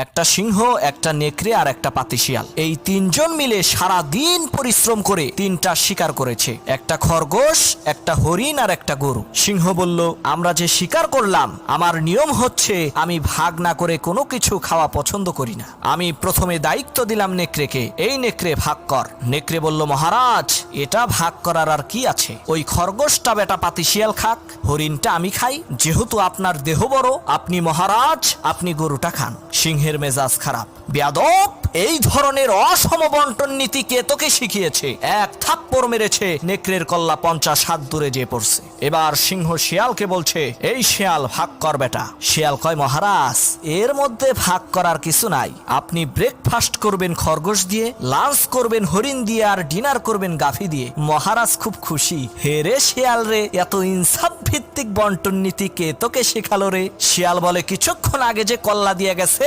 একটা সিংহ, একটা নেকড়ে আর একটা পাতিশিয়াল, এই তিনজন মিলে সারা দিন পরিশ্রম করে তিনটা শিকার করেছে, একটা খরগোশ, একটা হরিণ আর একটা গরু। সিংহ বলল, আমরা যে শিকার করলাম, আমার নিয়ম হচ্ছে আমি ভাগ না করে কোনো কিছু খাওয়া পছন্দ করি না। আমি প্রথমে দায়িত্ব দিলাম নেকড়েকে, এই নেকড়ে ভাগ কর। নেকড়ে বলল, মহারাজ এটা ভাগ করার আর কি আছে, ওই খরগোশটা বেটা পাতিশিয়াল খাক, হরিণটা আমি খাই, যেহেতু আপনার দেহ বড়, আপনি মহারাজ, আপনি গরুটা খান। সিংহের মেজাজ খারাপ, বেয়াদব, এই ধরনের অসম বন্টন নীতি কে তোকে শিখিয়েছে? এক থাপ্পড় মেরেছে, নেকড়ের কল্লা 50 হাত দূরে যেয়ে পড়ছে। এবার সিংহ শিয়ালকে বলছে, এই শিয়াল ভাগ কর বেটা। শিয়াল কয়, মহারাজ এর মধ্যে ভাগ করার কিছু নাই, আপনি ব্রেকফাস্ট করবেন খরগোশ দিয়ে, লাঞ্চ করবেন হরিণ দিয়ে, আর ডিনার করবেন গাভী দিয়ে। মহারাজ খুব খুশি। হে রে শিয়াল রে, এত ইনসাফ ভিত্তিক বন্টন নীতি কে তোকে শেখালো রে? শিয়াল বলে, কিছুক্ষণ আগে যে কল্লা দিয়ে গেছে